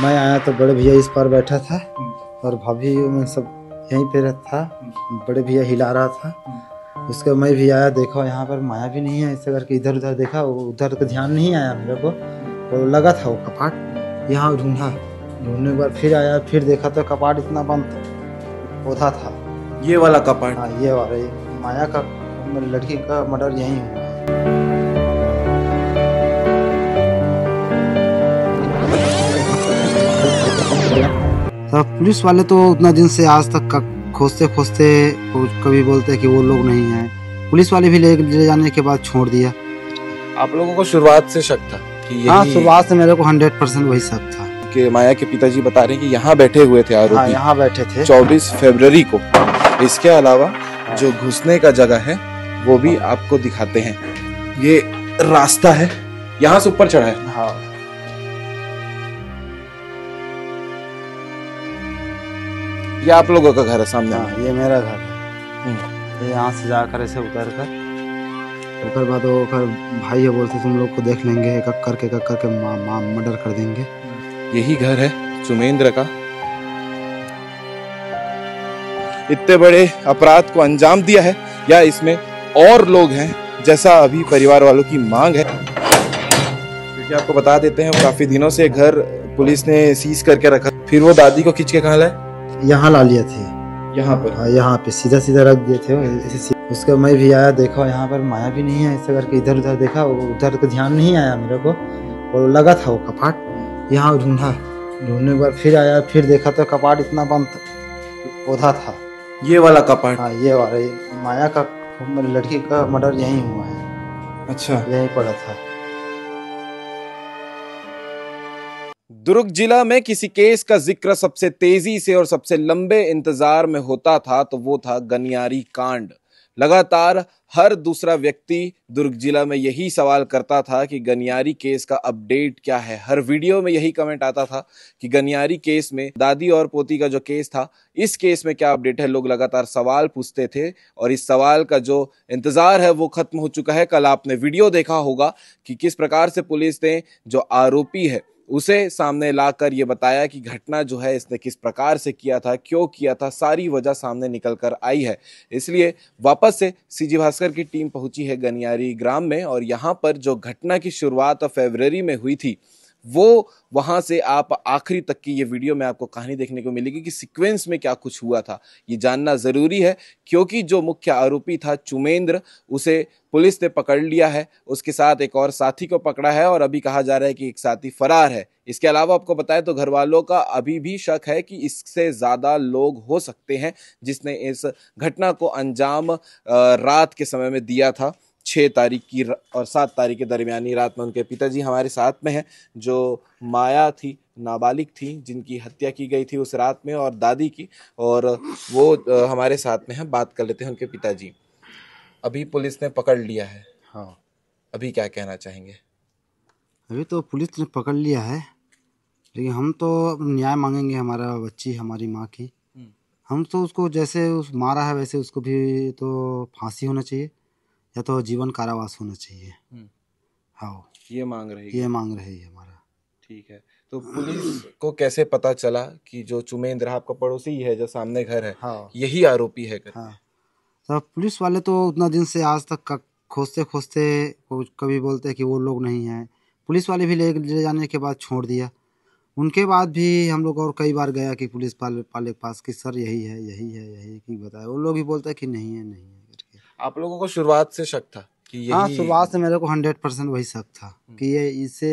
मैं आया तो बड़े भैया इस पार बैठा था और भाभी मैं सब यहीं पे था। बड़े भैया हिला रहा था। उसके मैं भी आया, देखा यहाँ पर माया भी नहीं है। ऐसे करके इधर उधर देखा, उधर तो ध्यान नहीं आया मेरे को। वो लगा था वो कपाट, यहाँ ढूंढने के बाद फिर आया, फिर देखा तो कपाट इतना बंद पौधा था। ये वाला कपाट? हाँ, ये वाला। माया का लड़की का मर्डर यहीं हुआ है। तो पुलिस वाले तो उतना दिन से आज तक खोजते खोजते कभी बोलते हैं कि वो लोग नहीं हैं। पुलिस वाले भी ले जाने के बाद छोड़ दिया। आप लोगों को शुरुआत से शक था कि यही? हाँ, शुरुआत से मेरे को 100% वही शक था कि माया के पिताजी बता रहे हैं कि यहाँ बैठे हुए थे आरोपी। हाँ, यहाँ बैठे थे 24 फरवरी को। इसके अलावा जो घुसने का जगह है वो भी आपको दिखाते हैं। ये रास्ता है, यहाँ से ऊपर चढ़ा है। हाँ, ये आप लोगों का घर है सामने? हाँ, ये मेरा घर है। यहाँ से जाकर ऐसे उतर कर बाद वो भाई है, बोलते तुम लोग को देख लेंगे, एक एक करके मर्डर कर देंगे। यही घर है चुमेंद्र का। इतने बड़े अपराध को अंजाम दिया है या इसमें और लोग हैं, जैसा अभी परिवार वालों की मांग है। क्योंकि आपको बता देते हैं काफी दिनों से घर पुलिस ने सीज करके रखा। फिर वो दादी को खींच के कहाँ लाए? यहाँ ला लिए थे, यहाँ पर। हाँ, यहाँ पे सीधा सीधा रख दिए थे। उसके मैं भी आया, देखा यहाँ पर माया भी नहीं है। ऐसे करके इधर उधर देखा, उधर तो ध्यान नहीं आया मेरे को। वो लगा था वो कपाट, यहाँ ढूंढने के बाद फिर आया, फिर देखा तो कपाट इतना बंद पौधा था। ये वाला कपाट? हाँ, ये वाला। माया का लड़की का मर्डर यहीं हुआ है। अच्छा, यहीं पड़ा था। दुर्ग जिला में किसी केस का जिक्र सबसे तेजी से और सबसे लंबे इंतजार में होता था तो वो था गनियारी कांड। लगातार हर दूसरा व्यक्ति दुर्ग जिला में यही सवाल करता था कि गनियारी केस का अपडेट क्या है। हर वीडियो में यही कमेंट आता था कि गनियारी केस में, दादी और पोती का जो केस था, इस केस में क्या अपडेट है। लोग लगातार सवाल पूछते थे और इस सवाल का जो इंतजार है वो खत्म हो चुका है। कल आपने वीडियो देखा होगा कि किस प्रकार से पुलिस ने जो आरोपी है उसे सामने लाकर ये बताया कि घटना जो है इसने किस प्रकार से किया था, क्यों किया था, सारी वजह सामने निकल कर आई है। इसलिए वापस से सीजी भास्कर की टीम पहुंची है गनियारी ग्राम में और यहाँ पर जो घटना की शुरुआत फरवरी में हुई थी वो वहां से आप आखिरी तक की ये वीडियो में आपको कहानी देखने को मिलेगी कि सीक्वेंस में क्या कुछ हुआ था। ये जानना जरूरी है क्योंकि जो मुख्य आरोपी था चुमेंद्र, उसे पुलिस ने पकड़ लिया है। उसके साथ एक और साथी को पकड़ा है और अभी कहा जा रहा है कि एक साथी फरार है। इसके अलावा आपको बताएं तो घर वालों का अभी भी शक है कि इससे ज्यादा लोग हो सकते हैं जिसने इस घटना को अंजाम रात के समय में दिया था। 6 तारीख की और 7 तारीख के दरमियानी रात में उनके पिताजी हमारे साथ में हैं। जो माया थी, नाबालिग थी, जिनकी हत्या की गई थी उस रात में, और दादी की, और वो हमारे साथ में हैं। बात कर लेते हैं उनके पिताजी। अभी पुलिस ने पकड़ लिया है। हाँ, अभी क्या कहना चाहेंगे? अभी तो पुलिस ने पकड़ लिया है, लेकिन हम तो न्याय मांगेंगे। हमारा बच्ची, हमारी माँ की, हम तो उसको जैसे उस मारा है वैसे उसको भी तो फांसी होना चाहिए या तो जीवन कारावास होना चाहिए। हाँ, ये मांग रही है? ये मांग रही है हमारा। ठीक है, तो पुलिस को कैसे पता चला कि जो चुमेंद्र आपका पड़ोसी ही है, जो सामने घर है, हाँ, यही आरोपी है? हाँ, तो पुलिस वाले तो उतना दिन से आज तक खोजते खोजते कभी बोलते हैं कि वो लोग नहीं हैं। पुलिस वाले भी ले जाने के बाद छोड़ दिया। उनके बाद भी हम लोग और कई बार गया कि पुलिस वाले के पास कि सर यही है, यही है, यही की बताया। वो लोग भी बोलते हैं कि नहीं है, नहीं है करके। आप लोगों को शुरुआत से शक था कि यही? हाँ, शुरुआत से मेरे को 100% वही शक था कि ये इसे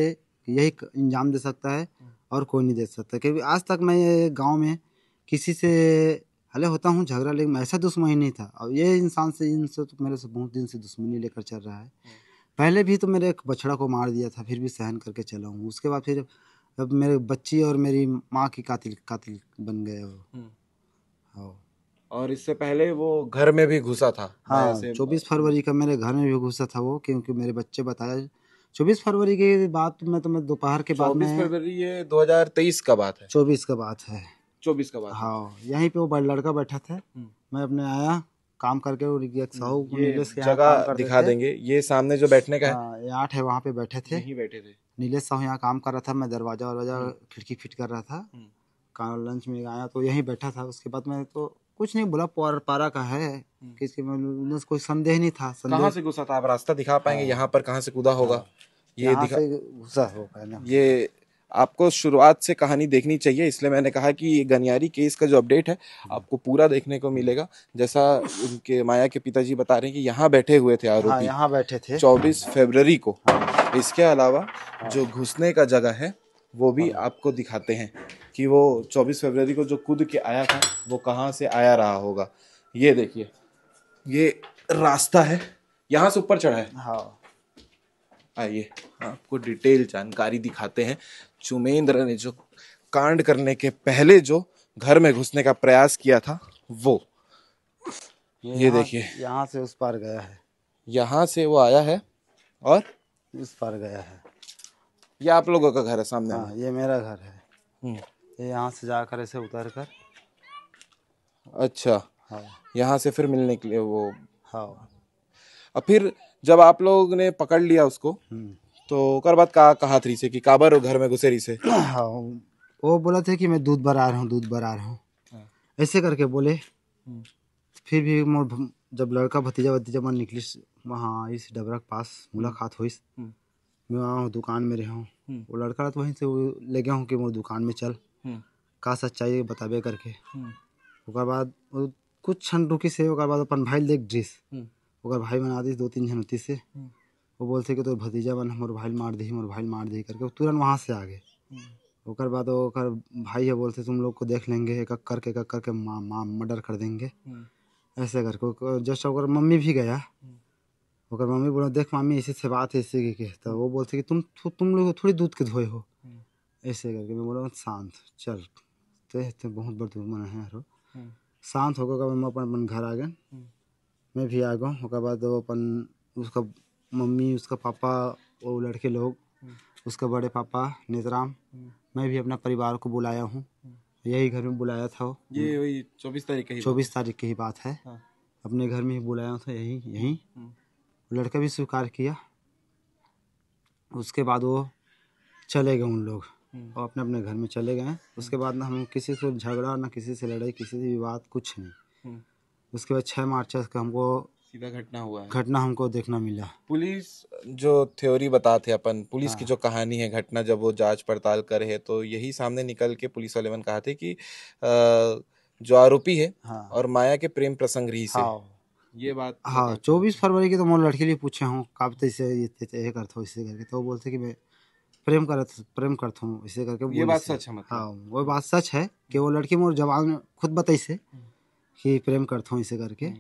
यही इंजाम दे सकता है और कोई नहीं दे सकता। क्योंकि आज तक मैं ये गाँव में किसी से हले होता हूँ झगड़ा, लेकिन ऐसा दुश्मनी नहीं था। और ये इंसान से, इनसे तो मेरे से बहुत दिन से दुश्मनी लेकर चल रहा है। पहले भी तो मेरे एक बछड़ा को मार दिया था, फिर भी सहन करके चला हूँ। उसके बाद फिर अब मेरे बच्ची और मेरी माँ की कातिल बन गए वो। हाँ, और इससे पहले वो घर में भी घुसा था? हाँ, 24 फरवरी का मेरे घर में भी घुसा था वो, क्योंकि मेरे बच्चे बताया 24 फरवरी की बात में, तो मैं दोपहर के बाद में। 24 फरवरी ये 2023 का बात है? 24 का बात है। 24 का बात? हाँ, यहीं पे वो लड़का बैठा था, मैं अपने आया, काम करके और एक साहू ये नीलेश के यहाँ काम जगह करते दिखा थे। देंगे, ये सामने जो बैठने का है, हाँ, ये 8 है, वहाँ पे बैठे थे। यहीं बैठे थे। नीलेश साहू यहाँ काम कर रहा था, मैं दरवाजा वरवाजा खिड़की फिट कर रहा था। काम लंच में आया तो यहीं बैठा था। उसके बाद मैं तो कुछ नहीं बोला, पारा का है, किसी में कोई संदेह नहीं था। कहाँ संदेह से घुसा था, आप रास्ता दिखा पाएंगे यहाँ पर कहाँ से कूदा होगा? ये यहाँ दिखा, से घुसा होगा ना। ये आपको शुरुआत से कहानी देखनी चाहिए, इसलिए मैंने कहा कि ये गनियारी केस का जो अपडेट है आपको पूरा देखने को मिलेगा। जैसा उनके माया के पिताजी बता रहे हैं कि यहाँ बैठे हुए थे हाँ, आरोपी यहाँ बैठे थे 24 फरवरी को। इसके अलावा जो घुसने का जगह है वो भी आपको दिखाते हैं कि वो 24 फरवरी को जो कूद के आया था वो कहाँ से आया रहा होगा। ये देखिए, ये रास्ता है, यहाँ से ऊपर चढ़ा है। हाँ, आइए आपको डिटेल जानकारी दिखाते हैं। चुमेंद्र ने जो कांड करने के पहले जो घर में घुसने का प्रयास किया था वो ये देखिए, यहाँ से उस पार गया है, यहाँ से वो आया है और उस पार गया है। ये आप लोगों का घर है सामने हाँ, ये मेरा घर है। में। ये यहाँ से जाकर ऐसे उतर कर, अच्छा, हाँ यहाँ से फिर मिलने के लिए वो, हाँ। और फिर जब आप लोग ने पकड़ लिया उसको तो ओकर बाद कहा थी से कि काबर घर में घुसे रही से? हाँ, वो बोला था कि मैं दूध भरा रहा हूँ, दूध भरा रहा हूँ, ऐसे करके बोले। फिर भी मोर जब लड़का भतीजा मन निकलिस वहाँ इस डबरा के पास मुलाकात हुई, मैं वहाँ दुकान में रहा हूँ। वो लड़का तो वहीं से वो ले गया हूँ कि मोर दुकान में चल, का सच्चाई है बताबे करके। ओकर बाद वो कुछ क्षण रुकी से, ओकर बाद अपन भाई देख ड्रेस, ओकर भाई बना दी 2-3 जन होती से। वो बोलते कि तो भतीजा बन मोर भाई मार दी करके, वो तुरंत वहाँ से आ गए। ओकर बाद ओकर भाई है बोलते तुम लोग को देख लेंगे, एक एक करके मर्डर कर देंगे, ऐसे करके। जस्ट ओकर मम्मी भी गया, ओकर मम्मी बोला देख मामी ऐसे से बात है ऐसे के। तो वो बोलते कि तुम लोग थोड़ी दूध के धोए हो, ऐसे करके। मैं बोला शांत चल, तो बहुत बड़ मन है यार। शांत होकर मैं अपन घर आ गए, मैं भी आ गया। ओकर बाद वो अपन उसका मम्मी, उसका पापा, वो लड़के लोग, उसका बड़े पापा नेतराम, मैं भी अपना परिवार को बुलाया हूँ। यही घर में बुलाया था वो। ये वही 24 तारीख की 24 तारीख की ही बात है। अपने घर में ही बुलाया था, यहीं लड़का भी स्वीकार किया। उसके बाद वो चले गए उन लोग और अपने अपने घर में चले गए। उसके बाद ना हम किसी से झगड़ा, ना किसी से लड़ाई, किसी से विवाद, कुछ नहीं। उसके बाद 6 मार्च का हमको सीधा घटना हमको देखना मिला। पुलिस जो थ्योरी बताते हैं अपन, पुलिस की जो कहानी है, घटना जब वो जांच पड़ताल करे है तो यही सामने निकल के पुलिस वाले मन कहा थे कि जो आरोपी है और माया के प्रेम प्रसंग रही से, ये बात। हाँ, 24 फरवरी की तो मोर लड़के लिए पूछे हूँ काब तैसे ये करता हूँ इससे करके। तो वो बोलते कि मैं प्रेम करता हूँ इसे करके। ये बात सच है? मतलब हाँ, वो बात सच है कि वो लड़की मोर जवाब में खुद बताई से कि प्रेम करता हूँ इसे करके।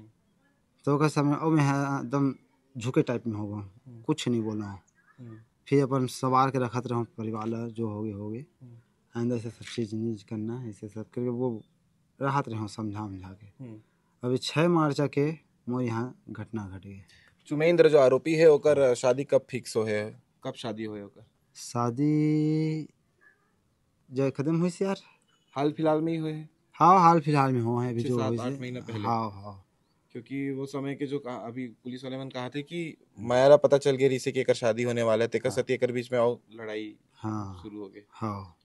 तो कैसा मैं मैं एकदम झुके टाइप में होगा, कुछ नहीं बोला हूँ। फिर अपन सवार के रखत रहा परिवार जो हो गए अंदर से सब चीज़ नीज करना, ऐसे सब करके वो राहत रहे समझा के। अभी 6 मार्च के मोर यहाँ घटना घट गई। चुमेंद्र जो आरोपी है ओकर शादी कब फिक्स हो है, कब शादी हो है ओकर? शादी जो खत्म हुई से यार, हाल फिलहाल में ही हुए है। हाँ, हाल फिलहाल में हुआ है अभी जो 7-8 महीना पहले। हाँ, क्योंकि वो समय के जो अभी पुलिस वाले मन कहा थे कि मायाला पता चल गया रिसे कि एकर शादी होने वाला है, तेकर सती एकर बीच में और लड़ाई शुरू हो गई। हाँ,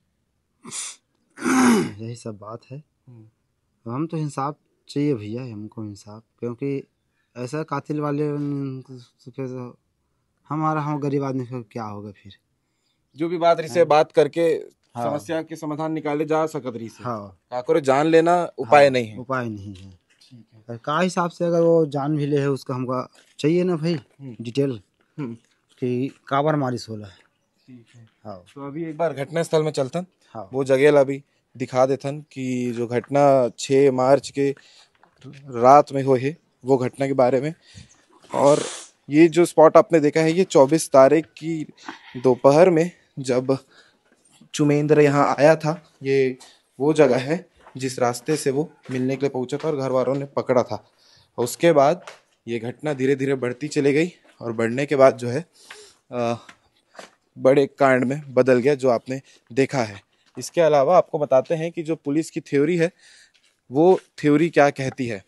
यही सब बात है। हम तो इंसाफ चाहिए भैया, हमको इंसाफ, क्योंकि ऐसा कातिल वाले हमारा हम गरीब आदमी का क्या होगा फिर। जो भी बात से बात करके समस्या के समाधान निकाले जा सकत रही से। काकोरे जान लेना उपाय नहीं है, उपाय नहीं है। का हिसाब से अगर वो जान भी ले है उसका हमको चाहिए ना भाई डिटेल कि काबर मारिस होला। हाँ, तो अभी एक बार घटना स्थल में चलतन, वो जगह ला भी दिखा देथन कि जो घटना 6 मार्च के रात में हुई है वो घटना के बारे में। और ये जो स्पॉट आपने देखा है ये 24 तारीख की दोपहर में जब चुमेंद्र यहाँ आया था, ये वो जगह है जिस रास्ते से वो मिलने के लिए पहुंचा था और घर वालों ने पकड़ा था। उसके बाद ये घटना धीरे धीरे बढ़ती चली गई और बढ़ने के बाद जो है बड़े कांड में बदल गया जो आपने देखा है। इसके अलावा आपको बताते हैं कि जो पुलिस की थ्योरी है वो थ्योरी क्या कहती है।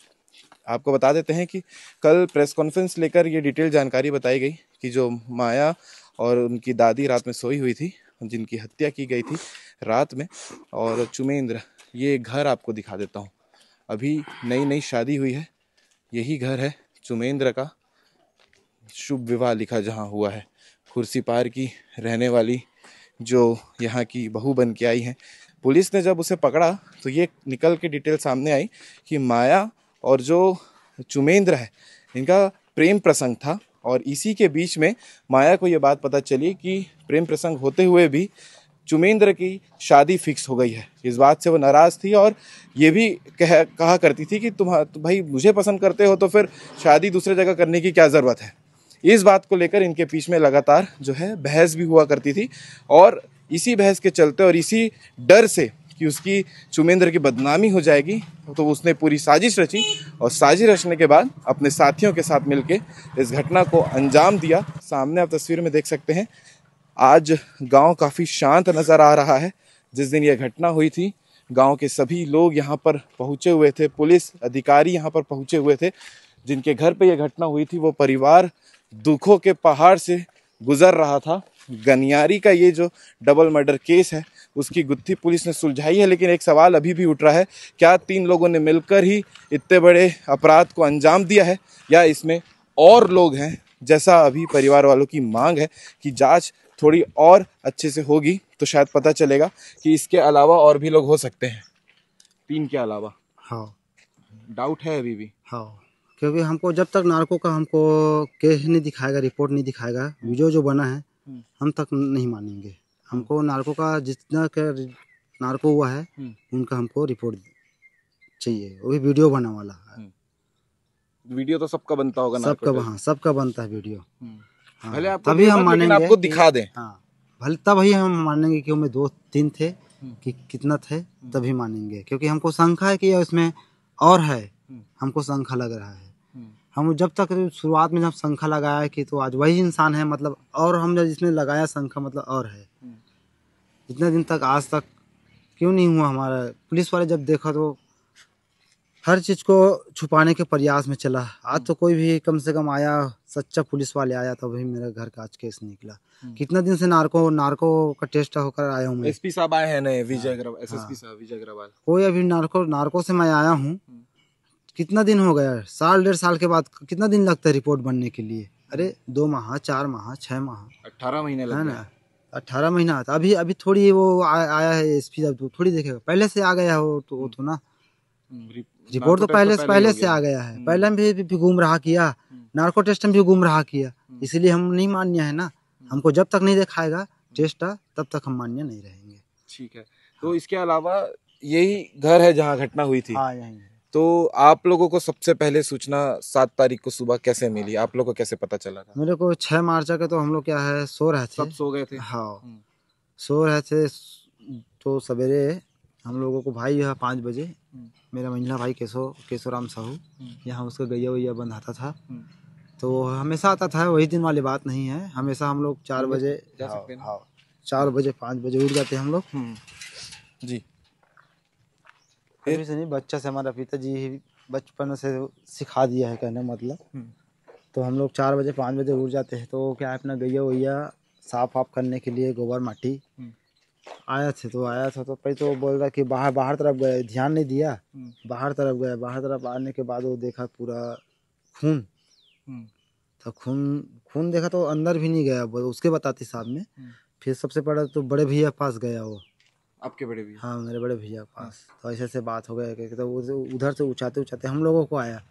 आपको बता देते हैं कि कल प्रेस कॉन्फ्रेंस लेकर ये डिटेल जानकारी बताई गई कि जो माया और उनकी दादी रात में सोई हुई थी, जिनकी हत्या की गई थी रात में, और चुमेंद्र, ये घर आपको दिखा देता हूँ, अभी नई नई शादी हुई है, यही घर है चुमेंद्र का, शुभ विवाह लिखा जहाँ हुआ है। खुर्सीपार की रहने वाली जो यहाँ की बहू बन के आई हैं, पुलिस ने जब उसे पकड़ा तो ये निकल के डिटेल सामने आई कि माया और जो चुमेंद्र है इनका प्रेम प्रसंग था, और इसी के बीच में माया को ये बात पता चली कि प्रेम प्रसंग होते हुए भी चुमेंद्र की शादी फिक्स हो गई है। इस बात से वो नाराज़ थी और ये भी कहा करती थी कि तुम भाई मुझे पसंद करते हो तो फिर शादी दूसरे जगह करने की क्या ज़रूरत है। इस बात को लेकर इनके बीच में लगातार जो है बहस भी हुआ करती थी, और इसी बहस के चलते और इसी डर से कि उसकी चुमेंद्र की बदनामी हो जाएगी, तो उसने पूरी साजिश रची, और साजिश रचने के बाद अपने साथियों के साथ मिलके इस घटना को अंजाम दिया। सामने आप तस्वीर में देख सकते हैं, आज गांव काफ़ी शांत नज़र आ रहा है। जिस दिन यह घटना हुई थी गांव के सभी लोग यहाँ पर पहुँचे हुए थे, पुलिस अधिकारी यहाँ पर पहुँचे हुए थे। जिनके घर पे यह घटना हुई थी वो परिवार दुखों के पहाड़ से गुजर रहा था। गनियारी का ये जो डबल मर्डर केस है उसकी गुत्थी पुलिस ने सुलझाई है, लेकिन एक सवाल अभी भी उठ रहा है, क्या 3 लोगों ने मिलकर ही इतने बड़े अपराध को अंजाम दिया है या इसमें और लोग हैं। जैसा अभी परिवार वालों की मांग है कि जांच थोड़ी और अच्छे से होगी तो शायद पता चलेगा कि इसके अलावा और भी लोग हो सकते हैं, 3 के अलावा। हाँ, डाउट है अभी भी। हाँ, क्योंकि हमको जब तक नार्को का हमको केस नहीं दिखाएगा, रिपोर्ट नहीं दिखाएगा, वीडियो जो बना है हम तक नहीं मानेंगे। हमको नार्को का जितना नार्को हुआ है उनका हमको रिपोर्ट चाहिए, वो भी वीडियो बना वाला है। वीडियो तो सबका बनता होगा, सबका, हाँ, सबका बनता है वीडियो। हाँ, भले आपको तभी हम मानेंगे, आपको दिखा दें। हाँ, भले तब ही हम मानेंगे कि उनमें 2-3 थे कि कितना थे, तभी मानेंगे। क्योंकि हमको शंका है कि उसमें और है, हमको शंका लग रहा है। हम जब तक शुरुआत में जब शंका लगाया कि तो आज वही इंसान है, मतलब, और हम जब जिसने लगाया शंका मतलब और है। इतने दिन तक आज तक क्यों नहीं हुआ हमारा? पुलिस वाले जब देखा तो हर चीज़ को छुपाने के प्रयास में चला। आज तो कोई भी कम से कम आया, सच्चा पुलिस वाले आया तो वही मेरे घर का आज केस निकला। कितना दिन से नार्को का टेस्ट होकर आया हूँ मैं। एसपी साहब आए हैं नए, विजय अग्रवाल, एसएसपी साहब विजय अग्रवाल। कोई अभी नार्को से मैं आया हूँ, कितना दिन हो गया, 1.5 साल के बाद कितना दिन लगता है रिपोर्ट बनने के लिए? अरे 2 माह, 4 माह, 6 माह, 18 महीने लग गए। 18 महीना था। अभी थोड़ी वो आया है एसपी साहब, तो थोड़ी देखेगा, पहले से आ गया हो तो ना। रिपोर्ट तो पहले से आ गया है। पहले भी गुमराह किया, नार्को टेस्ट में भी गुमराह किया, इसीलिए हम नहीं मान्य है ना। हमको जब तक नहीं दिखाएगा टेस्ट तब तक हम मान्य नहीं रहेंगे। ठीक है, तो इसके अलावा यही घर है जहाँ घटना हुई थी? हाँ, यही है। तो आप लोगों को सबसे पहले सूचना 7 तारीख को सुबह कैसे मिली? आप लोगों को कैसे पता चला था? मेरे को 6 मार्च के तो हम लोग क्या है सो रहे थे, सब सो गए थे। हाँ, सो रहे थे। तो सवेरे हम लोगों को भाई है 5 बजे, मेरा महिला भाई केशोराम साहू, यहाँ उसका गैया वैया बंधाता था, तो वो हमेशा आता था। वही दिन वाली बात नहीं है, हमेशा हम लोग 4 बजे, हाँ, 4 बजे 5 बजे उठ जाते हैं हम लोग जी। अभी से नहीं, बच्चा से हमारा पिताजी बचपन से सिखा दिया है, कहने मतलब। तो हम लोग 4 बजे 5 बजे उठ जाते हैं। तो क्या है, अपना गैया वैया साफ वाफ करने के लिए गोबर माटी आया था तो पहले तो बोल रहा कि बाहर तरफ गए, ध्यान नहीं दिया, बाहर तरफ गए। बाहर तरफ आने के बाद वो देखा पूरा खून, तो खून देखा तो अंदर भी नहीं गया, उसके बताते साथ में। फिर सबसे पहले तो बड़े भैया के पास गया वो। आपके बड़े भैया? हाँ, मेरे बड़े भैया के पास। तो ऐसे बात हो गया कि तो उधर से उछाते हम लोगों को आया,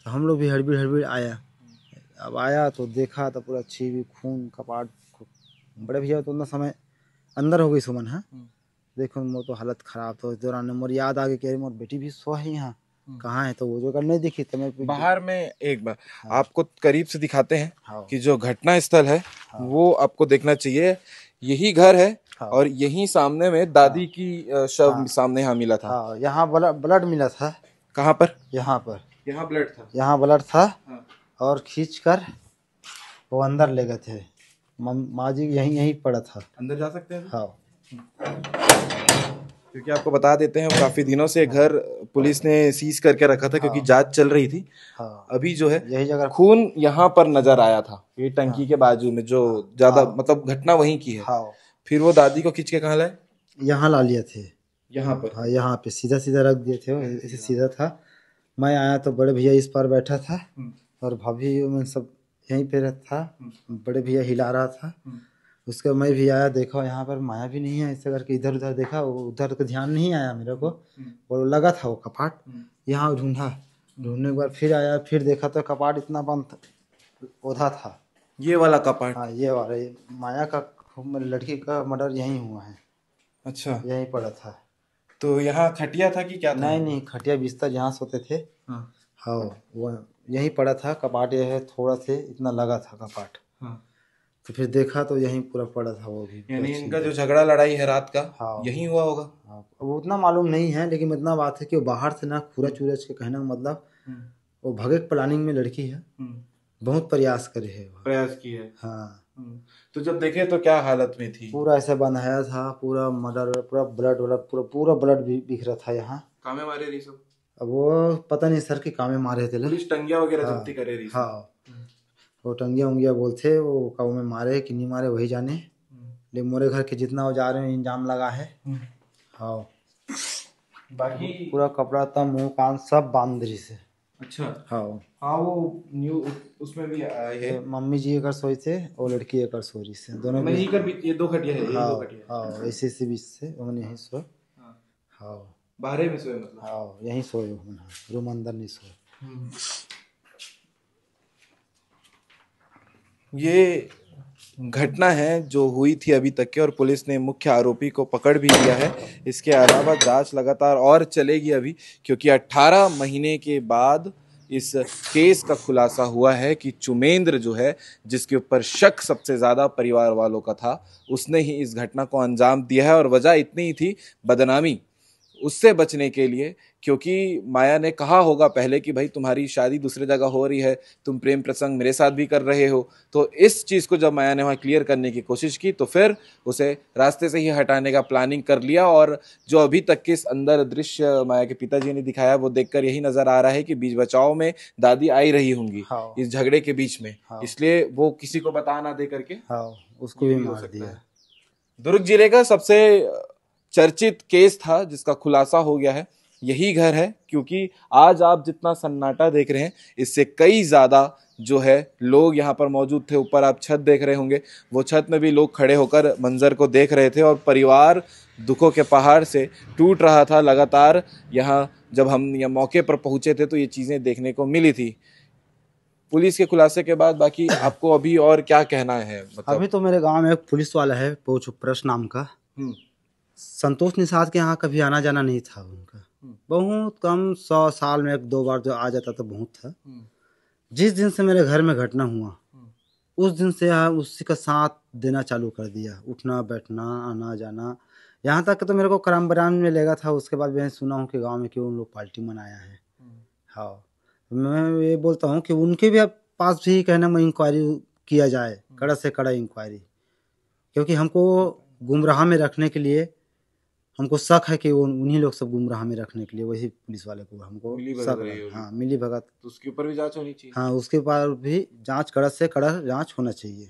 तो हम लोग भी हड़बड़ी आया। अब आया तो देखा तो पूरा छीवी खून कपाट। बड़े भैया तो उतना समय अंदर हो गई सुमन है, देखो मोर तो हालत खराब। तो इस दौरान मोर याद आ गई कि मोर बेटी भी सो है यहाँ, कहाँ है? तो वो जो नहीं दिखी तो मैं बाहर में एक बार आपको करीब से दिखाते हैं कि जो घटना स्थल है वो आपको देखना चाहिए। यही घर है और यही सामने में दादी की शव सामने यहाँ मिला था। यहाँ ब्लड मिला था। कहाँ पर? यहाँ पर, यहाँ ब्लड था। यहाँ ब्लड था और खींच कर वो अंदर ले गए थे। माँ जी यहीं पड़ा था। अंदर जा सकते हैं? हाँ, क्योंकि आपको बता देते हैं काफी दिनों से घर पुलिस ने सीज करके रखा था क्योंकि जांच चल रही थी। हाँ, अभी जो है यही जगह खून यहाँ पर नजर आया था, ये टंकी के बाजू में, जो ज्यादा मतलब घटना वहीं की है। हाँ, फिर वो दादी को खींच के कहाँ लाए? यहाँ ला लिए थे। यहाँ पर। हाँ, यहाँ पे सीधा सीधा रख दिए थे, ऐसे सीधा था। मैं आया तो बड़े भैया इस पर बैठा था और भाभी में सब यहीं पे था। बड़े भैया हिला रहा था। उसके मैं भी आया, देखा यहाँ पर माया भी नहीं है, ऐसे करके इधर उधर देखा, उधर तो ध्यान नहीं आया मेरे को। और लगा था वो कपाट, यहाँ ढूंढा, ढूंढने के बाद फिर आया, फिर देखा तो कपाट इतना बंद था, ओधा था। ये वाला कपाट? हाँ, ये वाला, ये माया का लड़की का मर्डर यहीं हुआ है। अच्छा, यहीं पड़ा था। तो यहाँ खटिया था कि क्या था? नहीं नहीं, खटिया बिस्तर जहाँ सोते थे। हाँ। हाँ, वो यहीं पड़ा था। कपाट ये है, थोड़ा से इतना लगा था कपाट। हाँ। तो फिर देखा तो यहीं पूरा पड़ा था वो भी। यानी इनका जो झगड़ा लड़ाई है रात का, हाँ, यहीं हुआ होगा। हाँ, वो उतना मालूम नहीं है, लेकिन इतना बात है कि वो बाहर से ना पूरा चूरज के, कहने का मतलब वो भगे प्लानिंग में लड़की है, बहुत प्रयास करे है वो। प्रयास की है। हाँ, तो जब देखे तो क्या हालत में थी? पूरा ऐसे बंधाया था, पूरा मर्डर, पूरा ब्लड व्लड, पूरा पूरा ब्लड भी बिख रहा था यहाँ। कामे मारे रही सब? अब वो पता नहीं सर के कामे मारे थे। पुलिस टंगिया वगैरह जब्ती करे रही? हाँ, वो टंगिया उंगिया बोलते, वो काऊ में मारे कि नहीं मारे वही जाने, लेकिन मोरे घर के जितना औजार में इंजाम लगा है। हाँ, बाकी पूरा कपड़ा था, मुंह कान सब बांदरी से। अच्छा। हाँ, हाँ, वो न्यू उसमें भी आए है। मम्मी जी एक सोई थे और लड़की एक सो रही से, दोनों नहीं कर भी, ये दो खटिया है, ये हाँ, दो खटिया। हाँ, ऐसे से बीच से उन्होंने यहीं सोए। हाँ, बाहर में सोए मतलब? हाँ, यहीं सोए, रूम अंदर नहीं सोए। ये घटना है जो हुई थी अभी तक के, और पुलिस ने मुख्य आरोपी को पकड़ भी लिया है। इसके अलावा जांच लगातार और चलेगी अभी, क्योंकि 18 महीने के बाद इस केस का खुलासा हुआ है कि चुमेंद्र जो है, जिसके ऊपर शक सबसे ज्यादा परिवार वालों का था, उसने ही इस घटना को अंजाम दिया है। और वजह इतनी ही थी, बदनामी, उससे बचने के लिए, क्योंकि माया ने कहा होगा पहले कि भाई तुम्हारी शादी दूसरी जगह हो रही है, तुम प्रेम प्रसंग मेरे साथ भी कर रहे हो। तो इस चीज को जब माया ने वहां क्लियर करने की कोशिश की, तो फिर उसे रास्ते से ही हटाने का प्लानिंग कर लिया। और जो अभी तक के इस अंदर दृश्य माया के पिताजी ने दिखाया, वो देखकर यही नजर आ रहा है कि बीच बचाव में दादी आई रही होंगी। हाँ, इस झगड़े के बीच में। हाँ, इसलिए वो किसी को बता ना दे करके हाँ, उसको भी मार दिया। दुर्ग जिले का सबसे चर्चित केस था जिसका खुलासा हो गया है, यही घर है। क्योंकि आज आप जितना सन्नाटा देख रहे हैं, इससे कई ज्यादा जो है लोग यहाँ पर मौजूद थे। ऊपर आप छत देख रहे होंगे, वो छत में भी लोग खड़े होकर मंजर को देख रहे थे, और परिवार दुखों के पहाड़ से टूट रहा था लगातार। यहाँ जब हम यहाँ मौके पर पहुंचे थे तो ये चीजें देखने को मिली थी। पुलिस के खुलासे के बाद बाकी आपको अभी और क्या कहना है? मतलब अभी तो मेरे गांव में एक पुलिस वाला है, पोच प्रश नाम का। संतोष निषाद के यहाँ कभी आना जाना नहीं था उनका, बहुत कम, 100 साल में 1-2 बार जो आ जाता तो बहुत था। जिस दिन से मेरे घर में घटना हुआ, उस दिन से उसी का साथ देना चालू कर दिया, उठना बैठना आना जाना। यहाँ तक तो मेरे को करम बराम में लेगा था। उसके बाद मैंने सुना हूँ कि गांव में क्यों उन लोग पार्टी मनाया है। हाँ, मैं ये बोलता हूँ कि उनके भी पास भी कहना में इंक्वायरी किया जाए, कड़ा से कड़ा इंक्वायरी, क्योंकि हमको गुमराह में रखने के लिए, हमको शक है कि वो उन्हीं लोग सब गुमराह में रखने के लिए वही पुलिस वाले को हमको शक है। हाँ, मिली भगत। तो उसके ऊपर भी जांच होनी चाहिए। हाँ, उसके ऊपर भी जांच, कड़ा से कड़ा जांच होना चाहिए।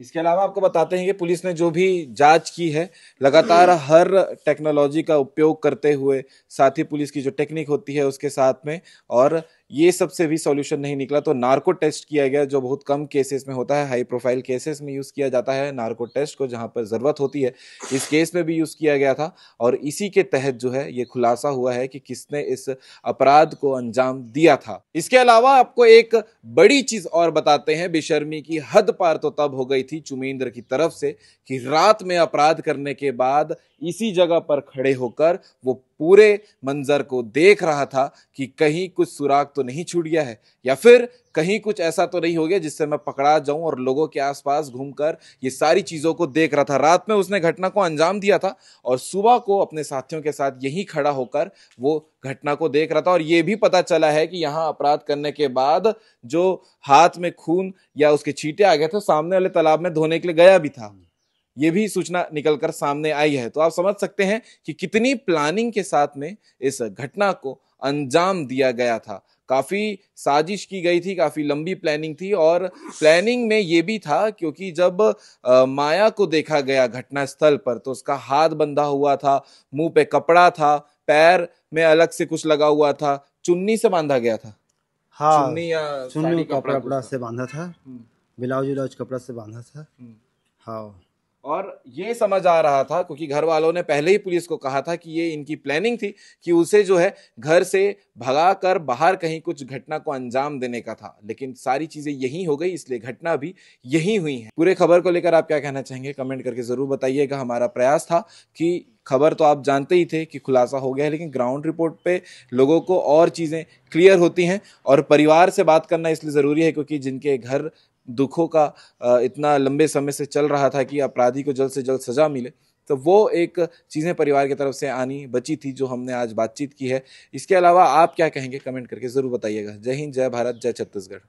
इसके अलावा आपको बताते हैं कि पुलिस ने जो भी जांच की है, लगातार हर टेक्नोलॉजी का उपयोग करते हुए, साथ ही पुलिस की जो टेक्निक होती है उसके साथ में, और ये सबसे भी सॉल्यूशन नहीं निकला तो नार्को टेस्ट किया गया, जो बहुत कम केसेस में होता है। हाई प्रोफाइल केसेस में यूज किया जाता है नार्को टेस्ट को, जहां पर जरूरत होती है। इस केस में भी यूज किया गया था, और इसी के तहत जो है ये खुलासा हुआ है कि किसने इस अपराध को अंजाम दिया था। इसके अलावा आपको एक बड़ी चीज और बताते हैं, बेशर्मी की हद पार तो तब हो गई थी चुमेंद्र की तरफ से कि रात में अपराध करने के बाद इसी जगह पर खड़े होकर वो पूरे मंजर को देख रहा था कि कहीं कुछ सुराग तो नहीं छूट गया है, या फिर कहीं कुछ ऐसा तो नहीं हो गया जिससे मैं पकड़ा जाऊं, और लोगों के आसपास घूमकर ये सारी चीजों को देख रहा था। रात में उसने घटना को अंजाम दिया था, और सुबह को अपने साथियों के साथ यहीं खड़ा होकर वो घटना को देख रहा था। और ये भी पता चला है कि यहां अपराध करने के बाद जो हाथ में खून या उसके छींटे आ गए थे, सामने वाले तालाब में धोने के लिए गया भी था। ये भी सूचना निकलकर सामने आई है। तो आप समझ सकते हैं कि कितनी प्लानिंग के साथ में इस घटना को अंजाम दिया गया था। काफी साजिश की गई थी, काफी लंबी प्लानिंग थी और प्लानिंग में ये भी था क्योंकि जब माया को देखा गया घटना स्थल पर तो उसका हाथ बंधा हुआ था, मुंह पे कपड़ा था, पैर में अलग से कुछ लगा हुआ था, चुन्नी से बांधा गया था। हाँ, चुन्नी या चुन्नी साड़ी कपड़ा कुछ था। से बांधा था, ब्लाउज व्लाउज कपड़ा से बांधा था। हाँ, और ये समझ आ रहा था क्योंकि घर वालों ने पहले ही पुलिस को कहा था कि ये इनकी प्लानिंग थी कि उसे जो है घर से भगाकर बाहर कहीं कुछ घटना को अंजाम देने का था, लेकिन सारी चीजें यही हो गई, इसलिए घटना भी यही हुई है। पूरे खबर को लेकर आप क्या कहना चाहेंगे, कमेंट करके जरूर बताइएगा। हमारा प्रयास था कि खबर तो आप जानते ही थे कि खुलासा हो गया है, लेकिन ग्राउंड रिपोर्ट पे लोगों को और चीजें क्लियर होती हैं और परिवार से बात करना इसलिए जरूरी है क्योंकि जिनके घर दुखों का इतना लंबे समय से चल रहा था कि अपराधी को जल्द से जल्द सजा मिले, तो वो एक चीजें परिवार की तरफ से आनी बची थी जो हमने आज बातचीत की है। इसके अलावा आप क्या कहेंगे कमेंट करके जरूर बताइएगा। जय हिंद, जय भारत, जय छत्तीसगढ़।